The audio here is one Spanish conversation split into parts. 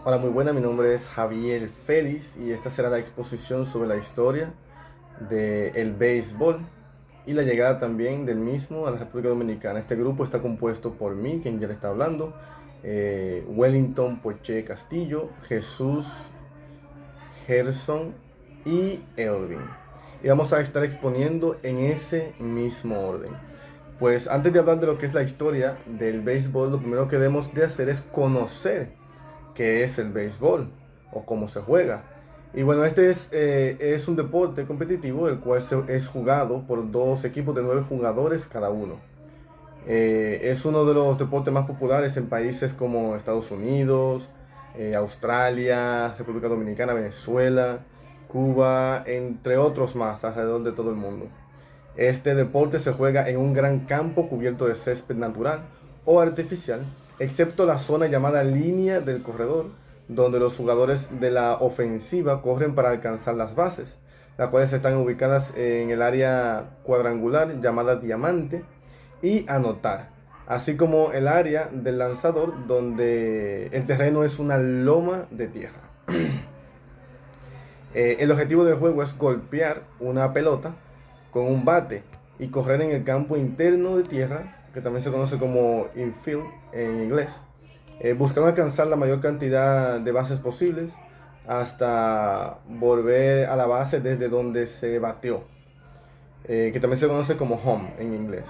Hola, muy buena, mi nombre es Javier Félix y esta será la exposición sobre la historia del béisbol y la llegada también del mismo a la República Dominicana. Este grupo está compuesto por mí, quien ya le está hablando, Wellington Poche Castillo, Jesús Gerson y Elvin. Y vamos a estar exponiendo en ese mismo orden. Pues antes de hablar de lo que es la historia del béisbol, lo primero que debemos de hacer es conocer qué es el béisbol o cómo se juega. Y bueno, este es un deporte competitivo el cual es jugado por dos equipos de 9 jugadores cada uno. Es uno de los deportes más populares en países como Estados Unidos, Australia, República Dominicana, Venezuela, Cuba, entre otros más alrededor de todo el mundo. Este deporte se juega en un gran campo cubierto de césped natural o artificial, excepto la zona llamada línea del corredor, donde los jugadores de la ofensiva corren para alcanzar las bases, las cuales están ubicadas en el área cuadrangular llamada diamante, y anotar, así como el área del lanzador, donde el terreno es una loma de tierra. El objetivo del juego es golpear una pelota con un bate y correr en el campo interno de tierra, que también se conoce como infield en inglés, buscando alcanzar la mayor cantidad de bases posibles hasta volver a la base desde donde se bateó, que también se conoce como home en inglés.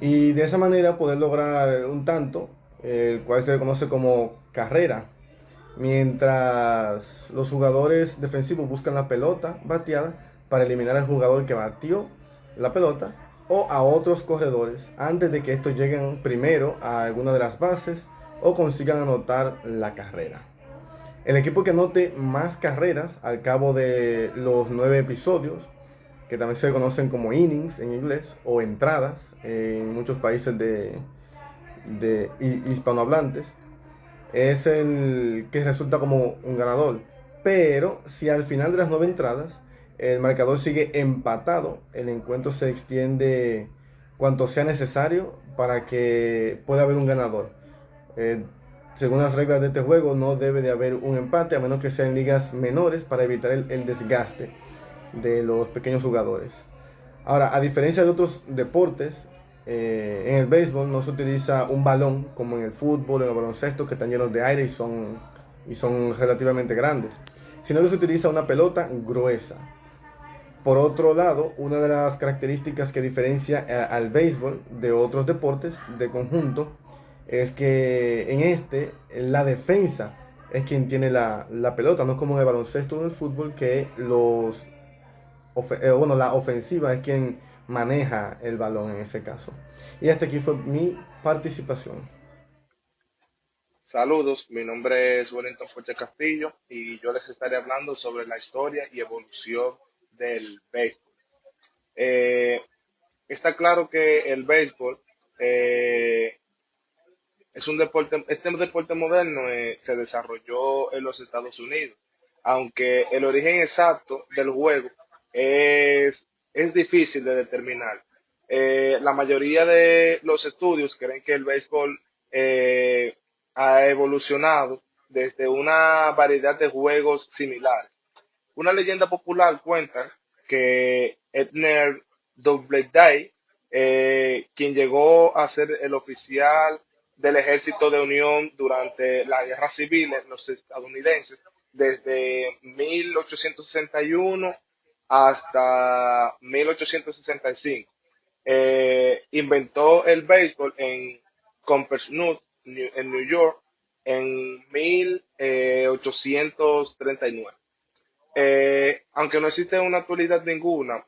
Y de esa manera poder lograr un tanto, el cual se conoce como carrera, mientras los jugadores defensivos buscan la pelota bateada para eliminar al jugador que batió la pelota o a otros corredores antes de que estos lleguen primero a alguna de las bases o consigan anotar la carrera. El equipo que anote más carreras al cabo de los 9 episodios, que también se conocen como innings en inglés o entradas en muchos países de hispanohablantes, es el que resulta como un ganador. Pero si al final de las 9 entradas el marcador sigue empatado, el encuentro se extiende cuanto sea necesario para que pueda haber un ganador. Eh, Según las reglas de este juego, no debe de haber un empate a menos que sean ligas menores para evitar el desgaste de los pequeños jugadores. Ahora, a diferencia de otros deportes, en el béisbol no se utiliza un balón como en el fútbol, en el baloncesto, que están llenos de aire y son relativamente grandes, sino que se utiliza una pelota gruesa. Por otro lado, una de las características que diferencia al béisbol de otros deportes de conjunto es que en este la defensa es quien tiene la pelota, no es como en el baloncesto o en el fútbol que bueno, la ofensiva es quien maneja el balón en ese caso. Y hasta aquí fue mi participación. Saludos, mi nombre es Wellington Fuerte Castillo y yo les estaré hablando sobre la historia y evolución del béisbol. Eh, Está claro que el béisbol eh, este deporte moderno se desarrolló en los Estados Unidos, aunque el origen exacto del juego es difícil de determinar. La mayoría de los estudios creen que el béisbol eh, ha evolucionado desde una variedad de juegos similares. Una leyenda popular cuenta que Edner Doubleday, quien llegó a ser el oficial del Ejército de Unión durante la Guerra Civil en los estadounidenses, desde 1861 hasta 1865. Inventó el béisbol en Cumberland, en New York, en 1839. Aunque no existe una actualidad ninguna,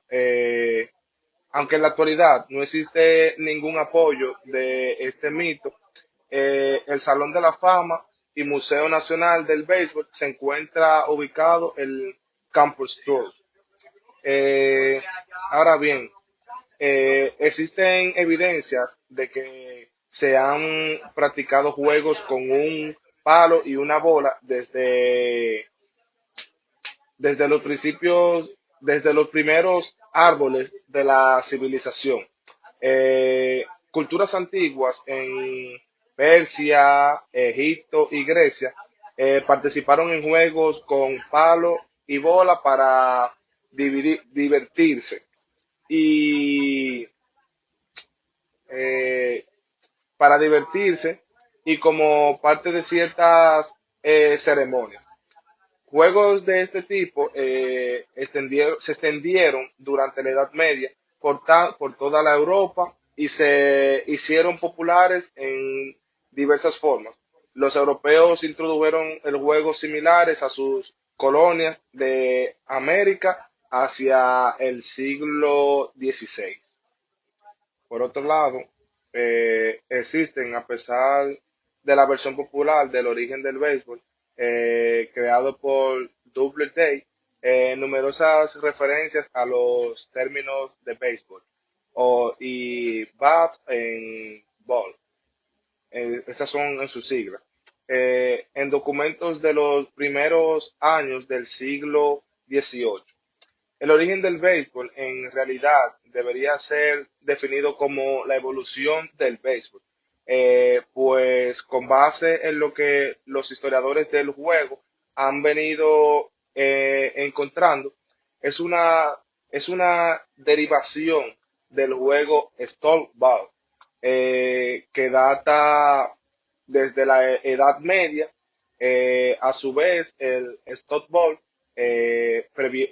aunque en la actualidad no existe ningún apoyo de este mito, el Salón de la Fama y Museo Nacional del Béisbol se encuentra ubicado en Campus Tour. Eh, Ahora bien, existen evidencias de que se han practicado juegos con un palo y una bola desde los principios, desde los primeros árboles de la civilización. Culturas antiguas en Persia, Egipto y Grecia Participaron en juegos con palo y bola para divertirse y eh, para divertirse y como parte de ciertas ceremonias. Juegos de este tipo se extendieron durante la Edad Media por toda la Europa y se hicieron populares en diversas formas. Los europeos introdujeron el juego similares a sus colonias de América hacia el siglo XVI. Por otro lado, existen, a pesar de la versión popular del origen del béisbol, creado por Doubleday, numerosas referencias a los términos de béisbol y bat en ball. Esas son en sus siglas. En documentos de los primeros años del siglo XVIII. El origen del béisbol en realidad debería ser definido como la evolución del béisbol, pues con base en lo que los historiadores del juego han venido encontrando, es una, es una derivación del juego Stoneball, que data desde la Edad Media. A su vez, el Stoneball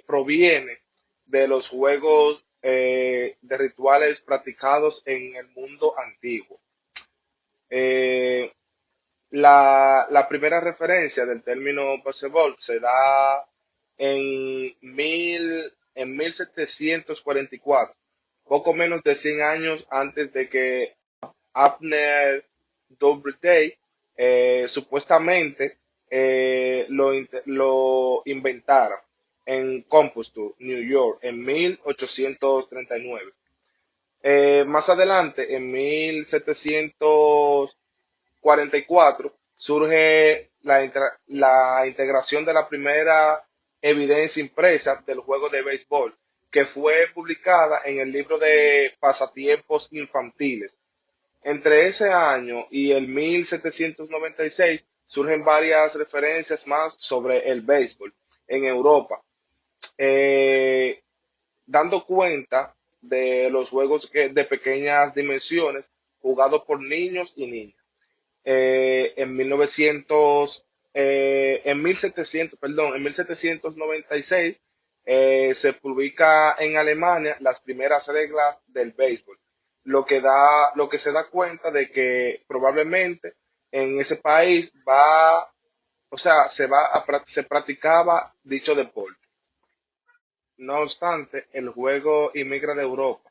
proviene de los juegos de rituales practicados en el mundo antiguo. Eh, la primera referencia del término baseball se da en 1744, poco menos de 100 años antes de que Abner Doubleday supuestamente lo inventara en Composture, New York, en 1839. Más adelante, en 1744, surge la integración de la primera evidencia impresa del juego de béisbol, que fue publicada en el libro de pasatiempos infantiles. Entre ese año y el 1796 surgen varias referencias más sobre el béisbol en Europa, eh, dando cuenta de los juegos de pequeñas dimensiones jugados por niños y niñas. En 1900, en 1700, perdón, en 1796 se publica en Alemania las primeras reglas del béisbol, lo que se da cuenta de que probablemente en ese país o sea, se practicaba dicho deporte. No obstante, el juego inmigra de Europa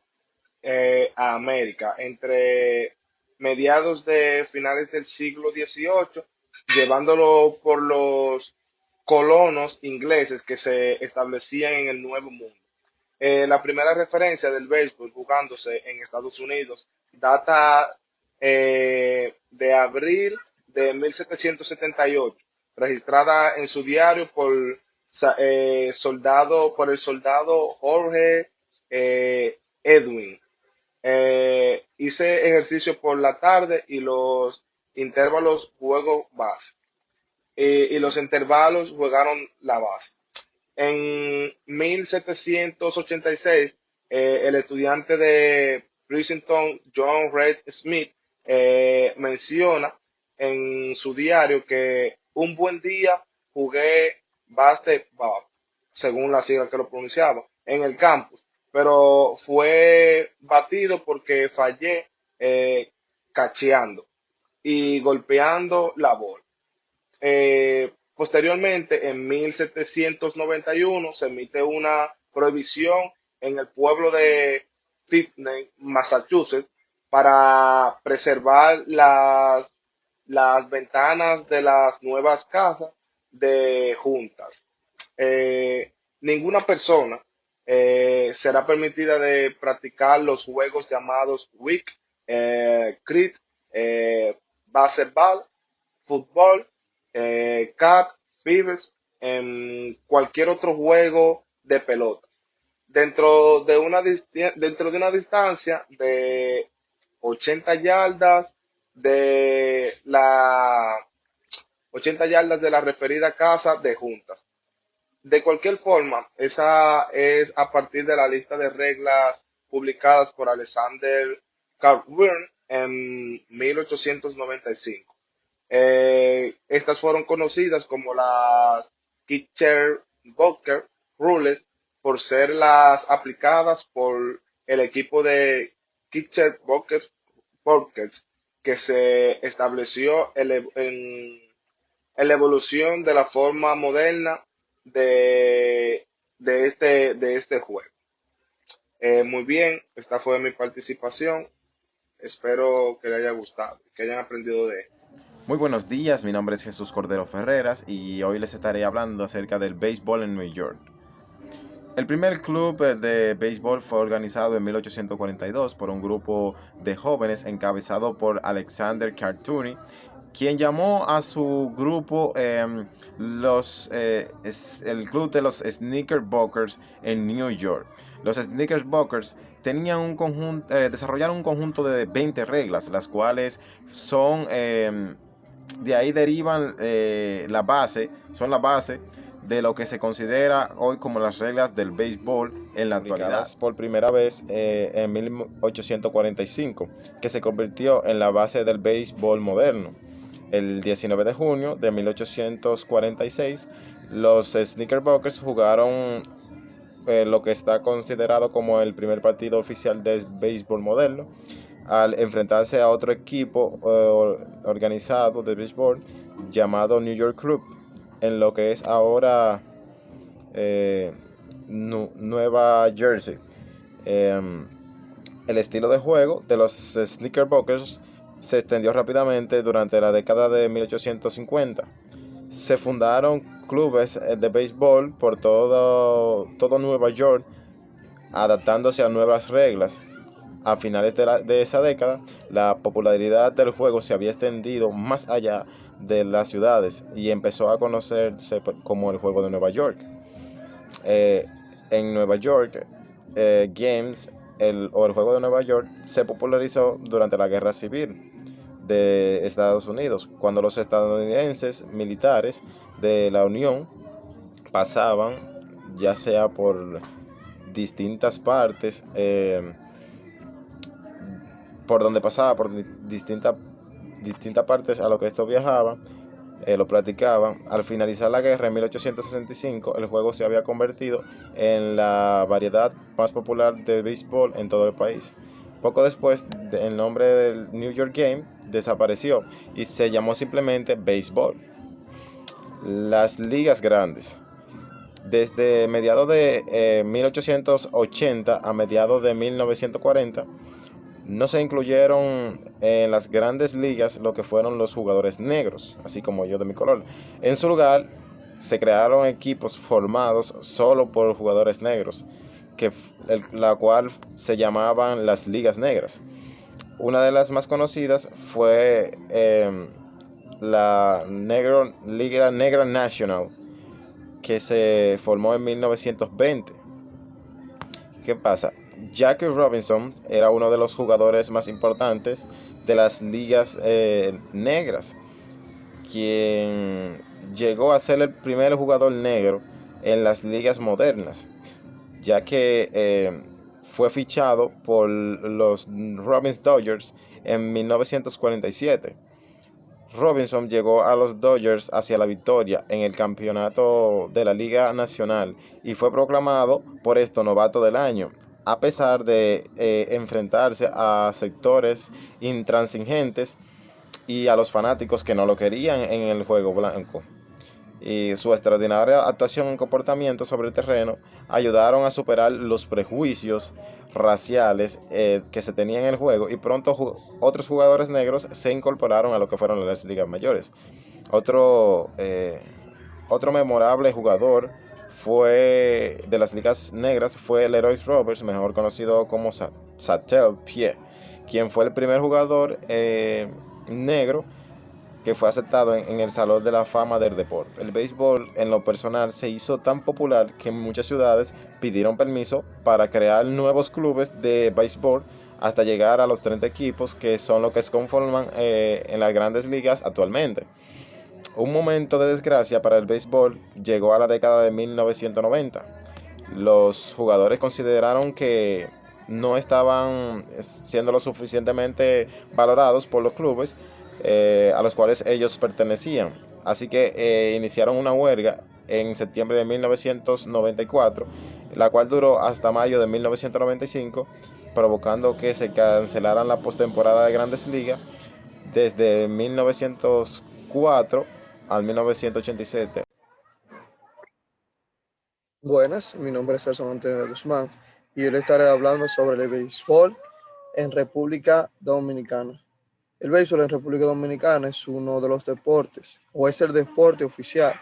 a América entre mediados de finales del siglo XVIII, llevándolo por los colonos ingleses que se establecían en el Nuevo Mundo. La primera referencia del béisbol jugándose en Estados Unidos data de abril de 1778, registrada en su diario por el soldado Jorge Edwin. Hice ejercicio por la tarde y los intervalos juego base. Y los intervalos jugaron la base. En 1786, el estudiante de Princeton, John Reed Smith, menciona en su diario que un buen día jugué basketball, según la sigla que lo pronunciaba, en el campus, pero fue batido porque fallé cacheando y golpeando la bola. Posteriormente, en 1791, se emite una prohibición en el pueblo de Pitney, Massachusetts, para preservar las ventanas de las nuevas casas de juntas. Ninguna persona será permitida de practicar los juegos llamados Wick, Crit, Basketball, Fútbol, Cat, Pibes, en cualquier otro juego de pelota. Dentro de una distancia de 80 yardas de la 80 yardas de la referida casa de juntas. De cualquier forma, esa es a partir de la lista de reglas publicadas por Alexander Calvin en 1895. Estas fueron conocidas como las Kitcher-Walker Rules por ser las aplicadas por el equipo de Kitcher-Walker que se estableció en la evolución de la forma moderna de este juego. Muy bien, esta fue mi participación. Espero que les haya gustado, que hayan aprendido de esto. Muy buenos días, mi nombre es Jesús Cordero Ferreras y hoy les estaré hablando acerca del béisbol en Nueva York. El primer club de béisbol fue organizado en 1842 por un grupo de jóvenes encabezado por Alexander Cartooney, quien llamó a su grupo el club de los Knickerbockers en New York. Los Knickerbockers tenían desarrollaron un conjunto de 20 reglas, las cuales son, de ahí derivan la base de lo que se considera hoy como las reglas del béisbol en la actualidad. Por primera vez en 1845, que se convirtió en la base del béisbol moderno. El 19 de junio de 1846, los Knickerbockers jugaron lo que está considerado como el primer partido oficial del béisbol moderno, al enfrentarse a otro equipo organizado de béisbol llamado New York Club, en lo que es ahora Nueva Jersey. El estilo de juego de los Knickerbockers se extendió rápidamente durante la década de 1850. Se fundaron clubes de béisbol por todo Nueva York, adaptándose a nuevas reglas. A finales de esa década, la popularidad del juego se había extendido más allá de las ciudades y empezó a conocerse como el juego de Nueva York. En Nueva York, el juego de Nueva York se popularizó durante la Guerra Civil de Estados Unidos, cuando los estadounidenses militares de la Unión pasaban, ya sea por distintas partes, por donde pasaba, por distintas partes a lo que estos viajaban, lo practicaban. Al finalizar la guerra en 1865, el juego se había convertido en la variedad más popular de béisbol en todo el país. Poco después, el nombre del New York Game desapareció y se llamó simplemente béisbol. Las ligas grandes. Desde mediados de 1880 a mediados de 1940, no se incluyeron en las grandes ligas lo que fueron los jugadores negros, así como yo de mi color. En su lugar, se crearon equipos formados solo por jugadores negros, la cual se llamaban las ligas negras. Una de las más conocidas fue la Liga Negra National, que se formó en 1920. ¿Qué pasa? Jackie Robinson era uno de los jugadores más importantes de las ligas negras, quien llegó a ser el primer jugador negro en las ligas modernas, ya que fue fichado por los Robins Dodgers en 1947. Robinson llegó a los Dodgers hacia la victoria en el campeonato de la Liga Nacional y fue proclamado por esto novato del año, a pesar de enfrentarse a sectores intransigentes y a los fanáticos que no lo querían en el juego blanco. Y su extraordinaria actuación y comportamiento sobre el terreno ayudaron a superar los prejuicios raciales que se tenían en el juego, y pronto otros jugadores negros se incorporaron a lo que fueron las ligas mayores. Otro memorable jugador fue de las ligas negras fue Leroy Roberts, mejor conocido como Satchel Paige, quien fue el primer jugador negro que fue aceptado en el Salón de la Fama del Deporte. El béisbol, en lo personal, se hizo tan popular que muchas ciudades pidieron permiso para crear nuevos clubes de béisbol hasta llegar a los 30 equipos que son los que se conforman en las grandes ligas actualmente. Un momento de desgracia para el béisbol llegó a la década de 1990. Los jugadores consideraron que no estaban siendo lo suficientemente valorados por los clubes a los cuales ellos pertenecían. Así que iniciaron una huelga en septiembre de 1994, la cual duró hasta mayo de 1995, provocando que se cancelaran la postemporada de Grandes Ligas desde 1904 al 1987. Buenas, mi nombre es Gerson Antonio de Guzmán y hoy le estaré hablando sobre el béisbol en República Dominicana. El béisbol en República Dominicana es uno de los deportes, o es el deporte oficial.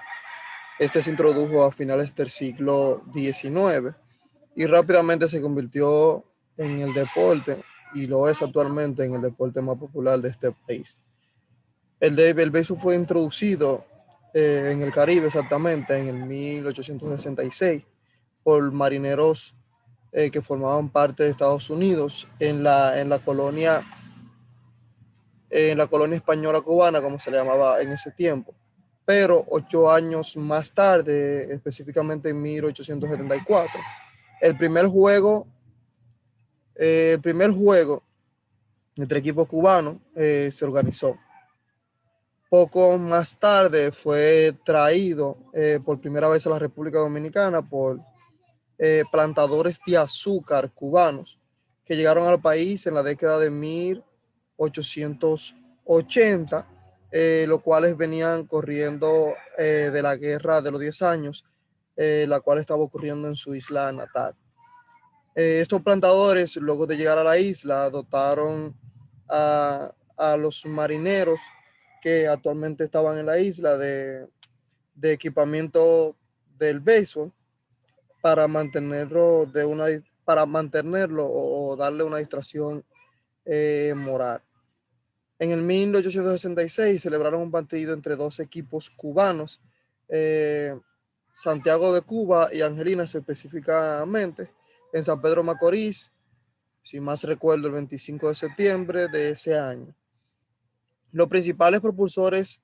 Este se introdujo a finales del siglo XIX y rápidamente se convirtió en el deporte, y lo es actualmente, en el deporte más popular de este país. El béisbol fue introducido en el Caribe exactamente en el 1866 por marineros que formaban parte de Estados Unidos en la colonia española cubana, como se le llamaba en ese tiempo. Pero 8 años más tarde, específicamente en 1874, el primer juego, el primer juego entre equipos cubanos se organizó. Poco más tarde fue traído por primera vez a la República Dominicana por plantadores de azúcar cubanos que llegaron al país en la década de 1880, los cuales venían corriendo de la guerra de los 10 años, la cual estaba ocurriendo en su isla natal. Estos plantadores, luego de llegar a la isla, dotaron a los marineros que actualmente estaban en la isla de equipamiento del béisbol para mantenerlo, para mantenerlo o darle una distracción moral. En el 1866 celebraron un partido entre dos equipos cubanos, Santiago de Cuba y Angelinas específicamente, en San Pedro Macorís, si más recuerdo, el 25 de septiembre de ese año. Los principales propulsores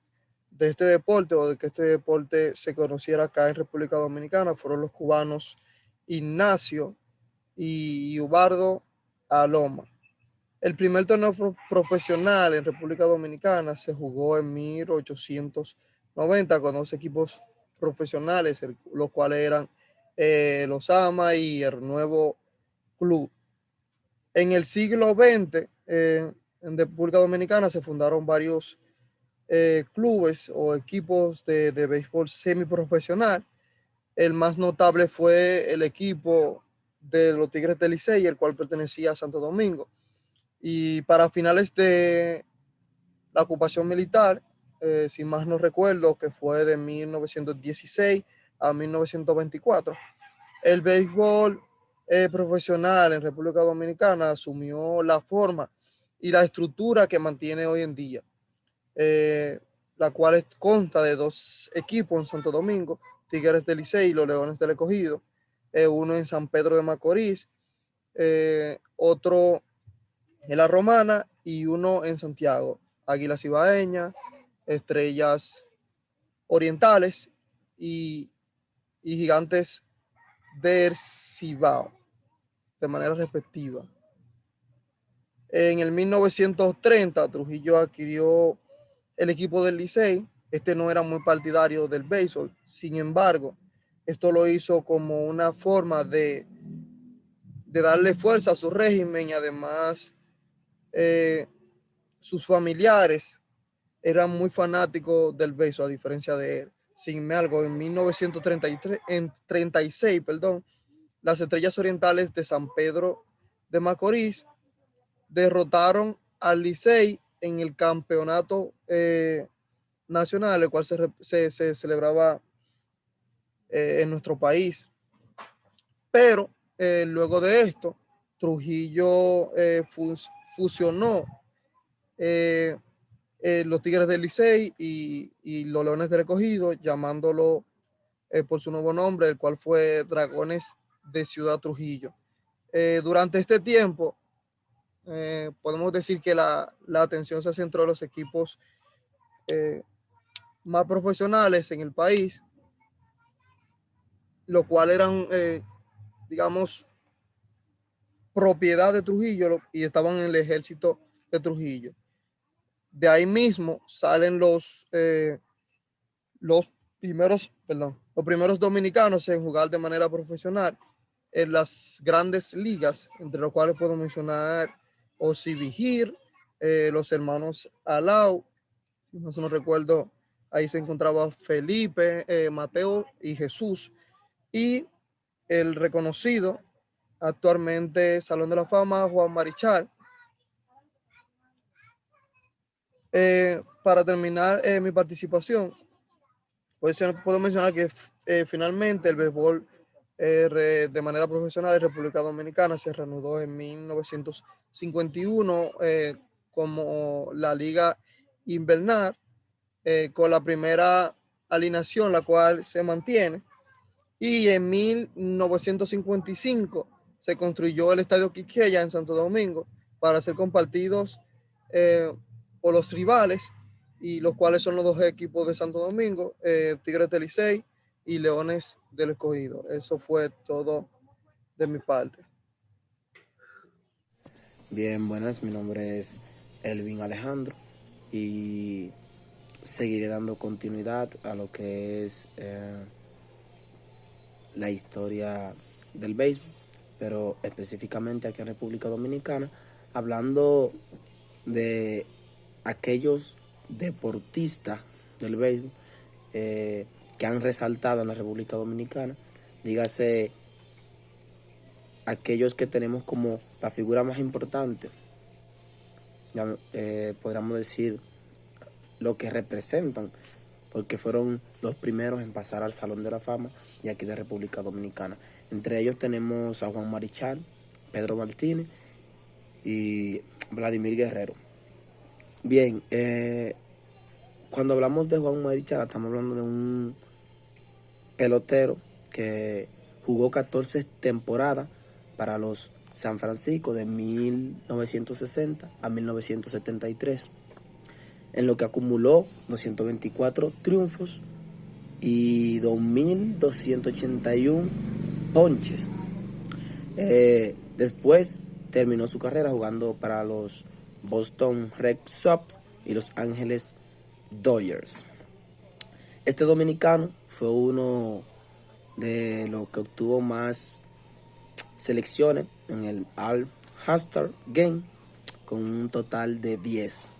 de este deporte, o de que este deporte se conociera acá en República Dominicana, fueron los cubanos Ignacio y Ubardo Aloma. El primer torneo profesional en República Dominicana se jugó en 1890 con dos equipos profesionales, los cuales eran los AMA y el Nuevo Club. En el siglo XX, en República Dominicana se fundaron varios clubes o equipos de béisbol semiprofesional. El más notable fue el equipo de los Tigres del Licey, el cual pertenecía a Santo Domingo. Y para finales de la ocupación militar, si más no recuerdo, que fue de 1916 a 1924, el béisbol profesional en República Dominicana asumió la forma y la estructura que mantiene hoy en día, la cual consta de dos equipos en Santo Domingo, Tigres del Licey y los Leones del Escogido, uno en San Pedro de Macorís, otro en La Romana y uno en Santiago, Águilas Ibaeñas, Estrellas Orientales y Gigantes del Cibao, de manera respectiva. En el 1930, Trujillo adquirió el equipo del Licey. Este no era muy partidario del béisbol, sin embargo, esto lo hizo como una forma de darle fuerza a su régimen, y además sus familiares eran muy fanáticos del béisbol, a diferencia de él. Sin embargo, en 1936, las Estrellas Orientales de San Pedro de Macorís derrotaron al Licey en el campeonato nacional, el cual se celebraba en nuestro país. Pero luego de esto, Trujillo fusionó los Tigres del Licey y los Leones del Escogido, llamándolo por su nuevo nombre, el cual fue Dragones de Ciudad Trujillo. Durante este tiempo, podemos decir que la atención se centró en los equipos más profesionales en el país, los cuales eran, digamos, propiedad de Trujillo y estaban en el ejército de Trujillo. De ahí mismo salen los los primeros dominicanos en jugar de manera profesional en las grandes ligas, entre los cuales puedo mencionar Osi Vigir, los hermanos Alau, si no recuerdo, ahí se encontraba Felipe, Mateo y Jesús, y el reconocido actualmente Salón de la Fama, Juan Marichal. Para terminar mi participación, pues puedo mencionar que finalmente el béisbol de manera profesional en República Dominicana se reanudó en 1951 como la Liga Invernal, con la primera alineación, la cual se mantiene, y en 1955 se construyó el Estadio Quisqueya en Santo Domingo para ser compartidos por los rivales, y los cuales son los dos equipos de Santo Domingo, Tigres del Licey y Leones del Escogido. Eso fue todo de mi parte. Bien, buenas, mi nombre es Elvin Alejandro y seguiré dando continuidad a lo que es la historia del béisbol, pero específicamente aquí en República Dominicana, hablando de aquellos deportistas del béisbol que han resaltado en la República Dominicana, dígase aquellos que tenemos como la figura más importante, podríamos decir lo que representan, porque fueron los primeros en pasar al Salón de la Fama de aquí de República Dominicana. Entre ellos tenemos a Juan Marichal, Pedro Martínez y Vladimir Guerrero. Bien, cuando hablamos de Juan Marichal, estamos hablando de un pelotero que jugó 14 temporadas para los San Francisco de 1960 a 1973, en lo que acumuló 224 triunfos y 2.281 ponches. Después terminó su carrera jugando para los Boston Red Sox y Los Ángeles Dodgers. Este dominicano fue uno de los que obtuvo más selecciones en el All-Star Game, con un total de 10.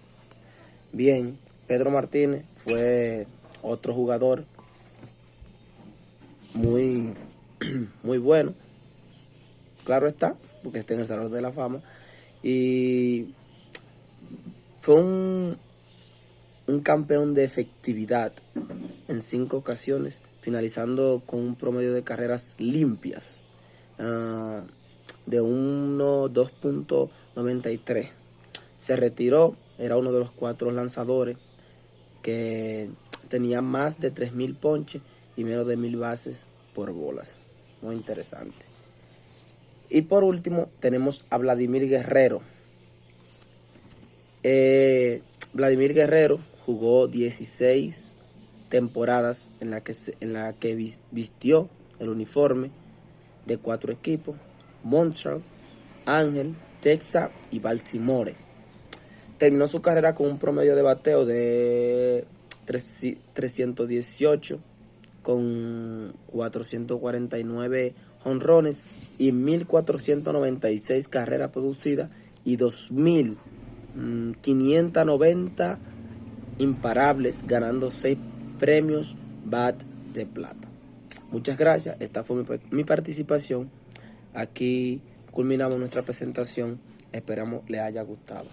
Bien, Pedro Martínez fue otro jugador muy bueno, claro está, porque está en el Salón de la Fama, y fue un campeón de efectividad en 5 ocasiones, finalizando con un promedio de carreras limpias de 2.93. Se retiró, era uno de los 4 lanzadores que tenía más de 3.000 ponches y menos de 1.000 bases por bolas. Muy interesante. Y por último tenemos a Vladimir Guerrero. Vladimir Guerrero jugó 16 temporadas en la que vistió el uniforme de 4 equipos: Montreal, Ángel, Texas y Baltimore. Terminó su carrera con un promedio de bateo de 318, con 449 jonrones y 1.496 carreras producidas y 2.590 imparables, ganando 6 premios BAT de plata. Muchas gracias, esta fue mi participación. Aquí culminamos nuestra presentación, esperamos les haya gustado.